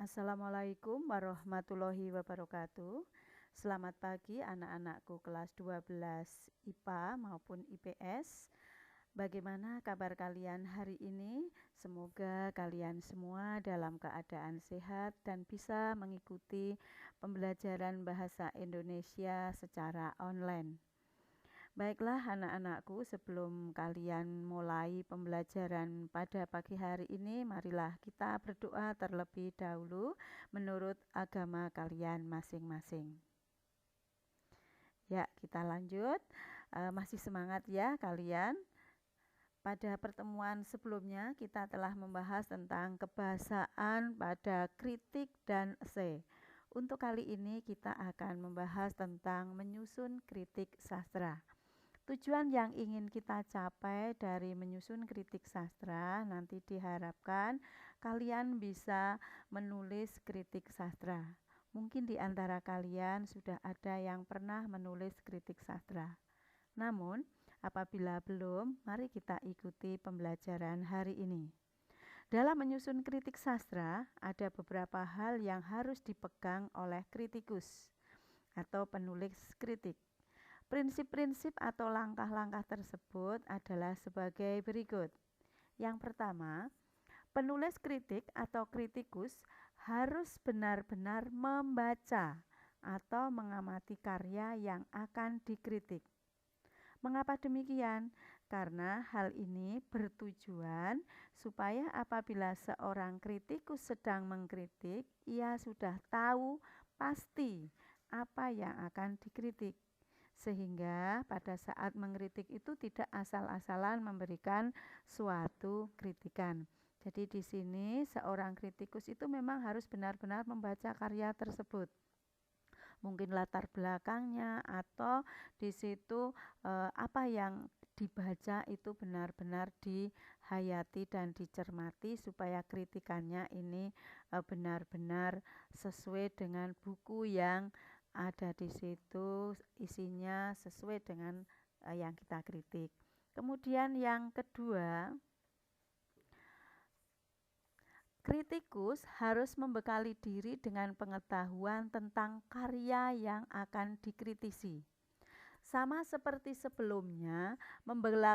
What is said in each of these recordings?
Assalamualaikum warahmatullahi wabarakatuh. Selamat pagi anak-anakku kelas 12 IPA maupun IPS. Bagaimana kabar kalian hari ini? Semoga kalian semua dalam keadaan sehat dan bisa mengikuti pembelajaran bahasa Indonesia secara online. Baiklah anak-anakku, sebelum kalian mulai pembelajaran pada pagi hari ini, marilah kita berdoa terlebih dahulu menurut agama kalian masing-masing. Ya, kita lanjut. Masih semangat ya kalian? Pada pertemuan sebelumnya kita telah membahas tentang kebahasaan pada kritik dan esai. Untuk kali ini kita akan membahas tentang menyusun kritik sastra. Tujuan yang ingin kita capai dari menyusun kritik sastra nanti diharapkan kalian bisa menulis kritik sastra. Mungkin di antara kalian sudah ada yang pernah menulis kritik sastra. Namun, apabila belum, mari kita ikuti pembelajaran hari ini. Dalam menyusun kritik sastra, ada beberapa hal yang harus dipegang oleh kritikus atau penulis kritik. Prinsip-prinsip atau langkah-langkah tersebut adalah sebagai berikut. Yang pertama, penulis kritik atau kritikus harus benar-benar membaca atau mengamati karya yang akan dikritik. Mengapa demikian? Karena hal ini bertujuan supaya apabila seorang kritikus sedang mengkritik, ia sudah tahu pasti apa yang akan dikritik. Sehingga pada saat mengkritik itu tidak asal-asalan memberikan suatu kritikan. Jadi di sini seorang kritikus itu memang harus benar-benar membaca karya tersebut. Mungkin latar belakangnya atau di situ apa yang dibaca itu benar-benar dihayati dan dicermati supaya kritikannya ini benar-benar sesuai dengan buku yang ada di situ, isinya sesuai dengan yang kita kritik. Kemudian yang kedua, kritikus harus membekali diri dengan pengetahuan tentang karya yang akan dikritisi. Sama seperti sebelumnya,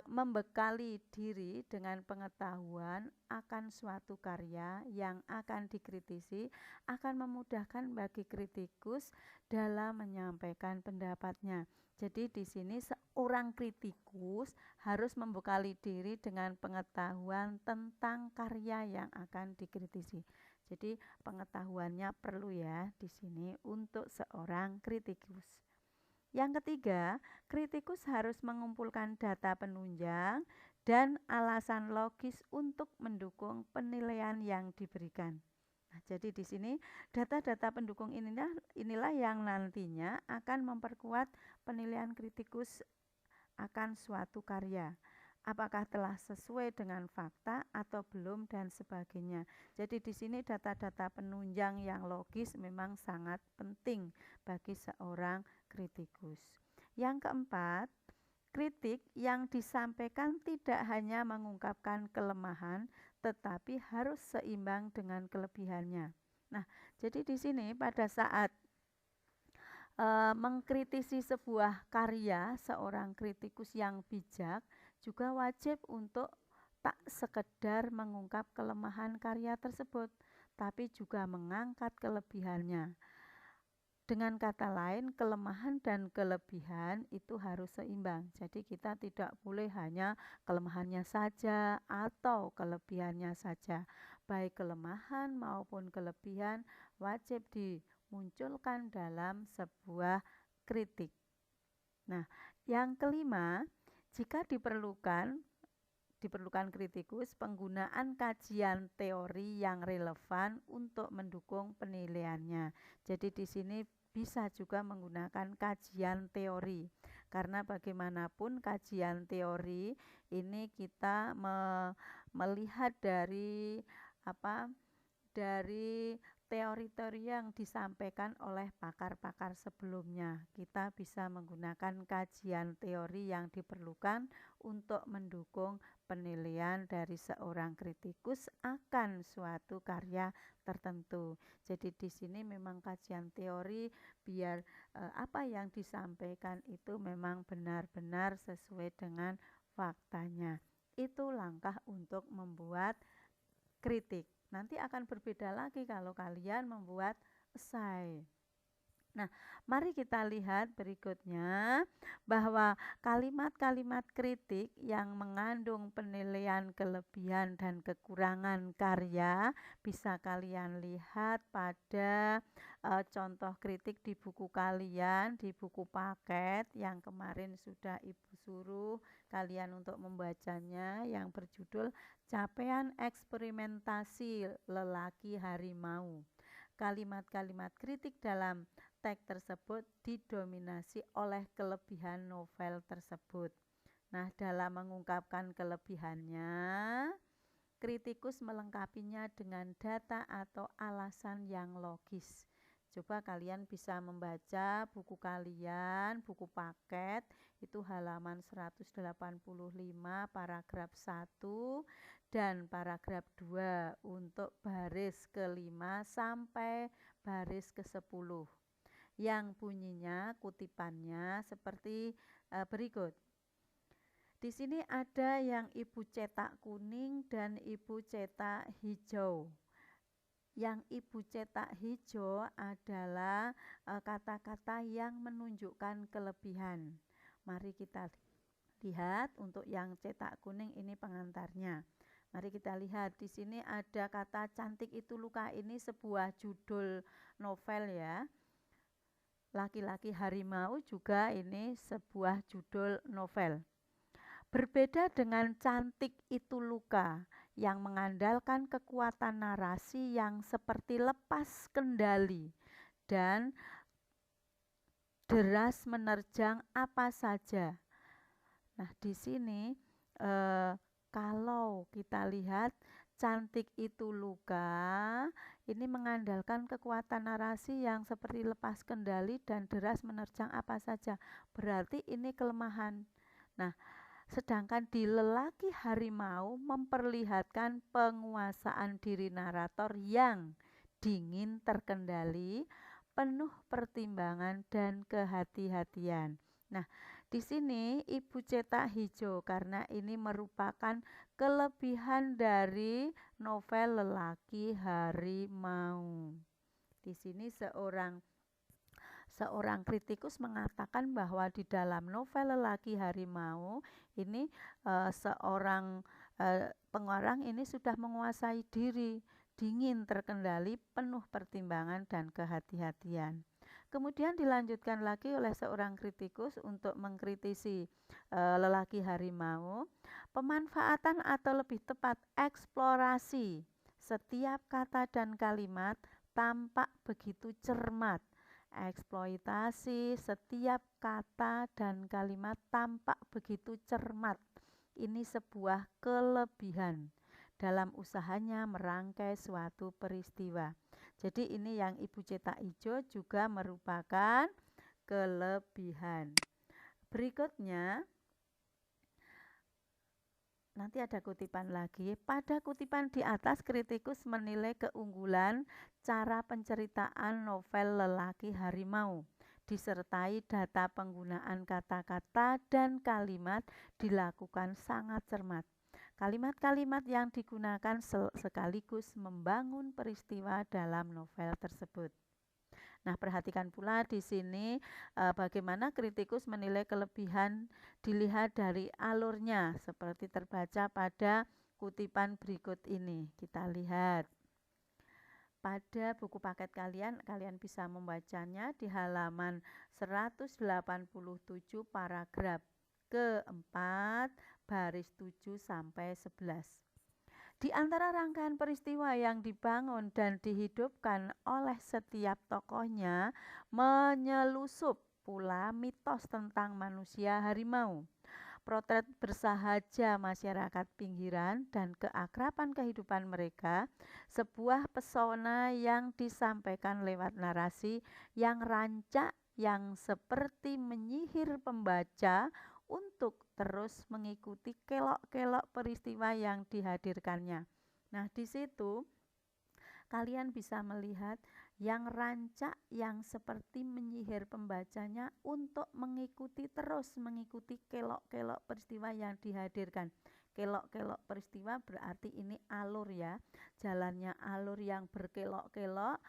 membekali diri dengan pengetahuan akan suatu karya yang akan dikritisi akan memudahkan bagi kritikus dalam menyampaikan pendapatnya. Jadi di sini seorang kritikus harus membekali diri dengan pengetahuan tentang karya yang akan dikritisi. Jadi pengetahuannya perlu ya di sini untuk seorang kritikus. Yang ketiga, kritikus harus mengumpulkan data penunjang dan alasan logis untuk mendukung penilaian yang diberikan. Nah, jadi di sini data-data pendukung inilah yang nantinya akan memperkuat penilaian kritikus akan suatu karya. Apakah telah sesuai dengan fakta atau belum dan sebagainya. Jadi di sini data-data penunjang yang logis memang sangat penting bagi seorang kritikus. Yang keempat, kritik yang disampaikan tidak hanya mengungkapkan kelemahan tetapi harus seimbang dengan kelebihannya. Nah, jadi di sini pada saat mengkritisi sebuah karya, seorang kritikus yang bijak juga wajib untuk tak sekedar mengungkap kelemahan karya tersebut, tapi juga mengangkat kelebihannya. Dengan kata lain, kelemahan dan kelebihan itu harus seimbang. Jadi kita tidak boleh hanya kelemahannya saja atau kelebihannya saja. Baik kelemahan maupun kelebihan wajib dimunculkan dalam sebuah kritik. Nah, yang kelima, jika diperlukan kritikus penggunaan kajian teori yang relevan untuk mendukung penilaiannya. Jadi di sini bisa juga menggunakan kajian teori, karena bagaimanapun kajian teori ini kita melihat dari teori-teori yang disampaikan oleh pakar-pakar sebelumnya. Kita bisa menggunakan kajian teori yang diperlukan untuk mendukung penilaian dari seorang kritikus akan suatu karya tertentu. Jadi di sini memang kajian teori biar apa yang disampaikan itu memang benar-benar sesuai dengan faktanya. Itu langkah untuk membuat kritik. Nanti akan berbeda lagi kalau kalian membuat esai. Nah, mari kita lihat berikutnya bahwa kalimat-kalimat kritik yang mengandung penilaian kelebihan dan kekurangan karya bisa kalian lihat pada contoh kritik di buku kalian, di buku paket yang kemarin sudah Ibu suruh kalian untuk membacanya yang berjudul Capaian Eksperimentasi Lelaki Harimau. Kalimat-kalimat kritik dalam teks tersebut didominasi oleh kelebihan novel tersebut. Nah, dalam mengungkapkan kelebihannya, kritikus melengkapinya dengan data atau alasan yang logis. Coba kalian bisa membaca buku kalian, buku paket, itu halaman 185 paragraf 1 dan paragraf 2 untuk baris ke-5 sampai baris ke-10. Yang bunyinya kutipannya seperti berikut. Di sini ada yang Ibu cetak kuning dan Ibu cetak hijau. Yang Ibu cetak hijau adalah kata-kata yang menunjukkan kelebihan. Mari kita lihat untuk yang cetak kuning ini pengantarnya. Mari kita lihat di sini ada kata cantik itu luka, ini sebuah judul novel ya. Laki-laki harimau juga ini sebuah judul novel. Berbeda dengan cantik itu luka yang mengandalkan kekuatan narasi yang seperti lepas kendali dan deras menerjang apa saja. Nah, di sini kalau kita lihat cantik itu luka, ini mengandalkan kekuatan narasi yang seperti lepas kendali dan deras menerjang apa saja. Berarti ini kelemahan. Nah, sedangkan di lelaki harimau memperlihatkan penguasaan diri narator yang dingin terkendali, penuh pertimbangan dan kehati-hatian. Nah, di sini Ibu cetak hijau karena ini merupakan kelebihan dari novel lelaki harimau. Di sini seorang kritikus mengatakan bahwa di dalam novel lelaki harimau ini seorang pengarang ini sudah menguasai diri, dingin terkendali, penuh pertimbangan dan kehati-hatian. Kemudian dilanjutkan lagi oleh seorang kritikus untuk mengkritisi lelaki harimau, pemanfaatan atau lebih tepat eksplorasi setiap kata dan kalimat tampak begitu cermat. Eksploitasi setiap kata dan kalimat tampak begitu cermat. Ini sebuah kelebihan dalam usahanya merangkai suatu peristiwa. Jadi ini yang Ibu cetak hijau juga merupakan kelebihan. Berikutnya, nanti ada kutipan lagi. Pada kutipan di atas, kritikus menilai keunggulan cara penceritaan novel lelaki harimau, disertai data penggunaan kata-kata dan kalimat dilakukan sangat cermat. Kalimat-kalimat yang digunakan sekaligus membangun peristiwa dalam novel tersebut. Nah, perhatikan pula di sini bagaimana kritikus menilai kelebihan dilihat dari alurnya seperti terbaca pada kutipan berikut ini. Kita lihat. Pada buku paket kalian bisa membacanya di halaman 187 paragraf keempat baris 7 sampai 11. Di antara rangkaian peristiwa yang dibangun dan dihidupkan oleh setiap tokohnya, menyelusup pula mitos tentang manusia harimau, potret bersahaja masyarakat pinggiran dan keakraban kehidupan mereka, sebuah pesona yang disampaikan lewat narasi yang rancak yang seperti menyihir pembaca untuk terus mengikuti kelok-kelok peristiwa yang dihadirkannya. Nah, di situ kalian bisa melihat yang rancak yang seperti menyihir pembacanya untuk terus mengikuti kelok-kelok peristiwa yang dihadirkan. Kelok-kelok peristiwa berarti ini alur ya, jalannya alur yang berkelok-kelok.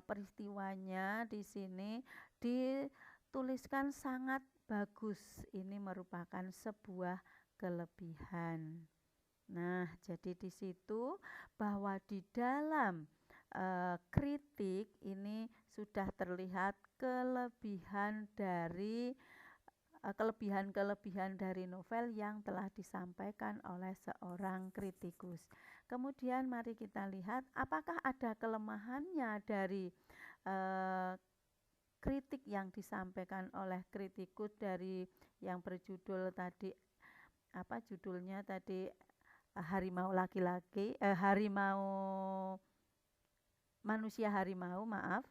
Peristiwanya di sini dituliskan sangat bagus. Ini merupakan sebuah kelebihan. Nah, jadi di situ bahwa di dalam kritik ini sudah terlihat kelebihan dari novel yang telah disampaikan oleh seorang kritikus. Kemudian mari kita lihat apakah ada kelemahannya dari kritik yang disampaikan oleh kritikus dari yang berjudul tadi, apa judulnya tadi, harimau laki-laki, manusia harimau, maaf.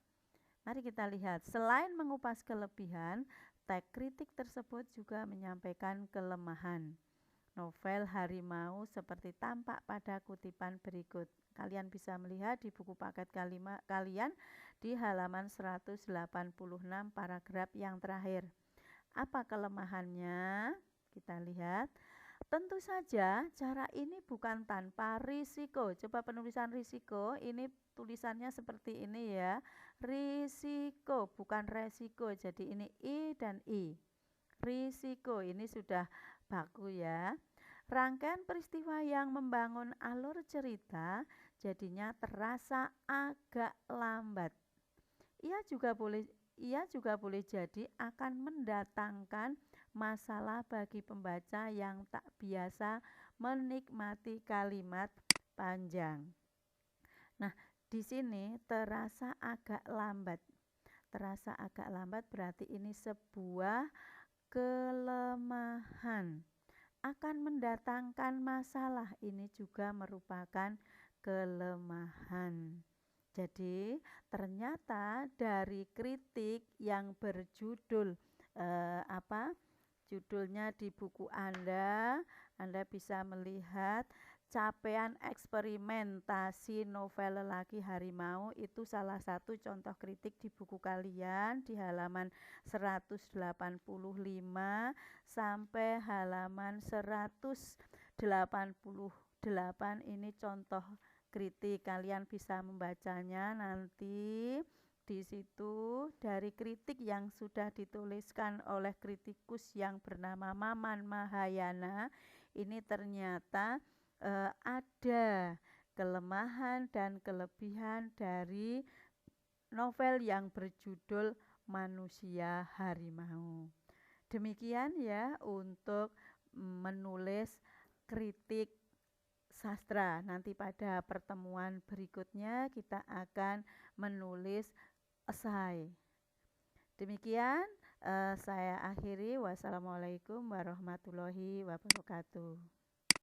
Mari kita lihat, selain mengupas kelebihan, teks kritik tersebut juga menyampaikan kelemahan. Novel harimau seperti tampak pada kutipan berikut. Kalian bisa melihat di buku paket kalian di halaman 186 paragraf yang terakhir. Apa kelemahannya? Kita lihat. Tentu saja cara ini bukan tanpa risiko. Coba penulisan risiko, ini tulisannya seperti ini ya. Risiko, bukan resiko. Jadi ini I dan I. Risiko, ini sudah baku ya. Rangkaian peristiwa yang membangun alur cerita jadinya terasa agak lambat. Ia juga boleh jadi akan mendatangkan masalah bagi pembaca yang tak biasa menikmati kalimat panjang. Nah, di sini terasa agak lambat. Terasa agak lambat berarti ini sebuah kelemahan. Akan mendatangkan masalah, ini juga merupakan kelemahan. Jadi ternyata dari kritik yang berjudul judulnya di buku Anda bisa melihat capaian eksperimentasi novel lelaki harimau, itu salah satu contoh kritik di buku kalian di halaman 185 sampai halaman 188. Ini contoh kritik, kalian bisa membacanya nanti di situ dari kritik yang sudah dituliskan oleh kritikus yang bernama Maman Mahayana. Ini ternyata ada kelemahan dan kelebihan dari novel yang berjudul Manusia Harimau. Demikian ya untuk menulis kritik sastra. Nanti pada pertemuan berikutnya kita akan menulis esai. Demikian saya akhiri. Wassalamualaikum warahmatullahi wabarakatuh.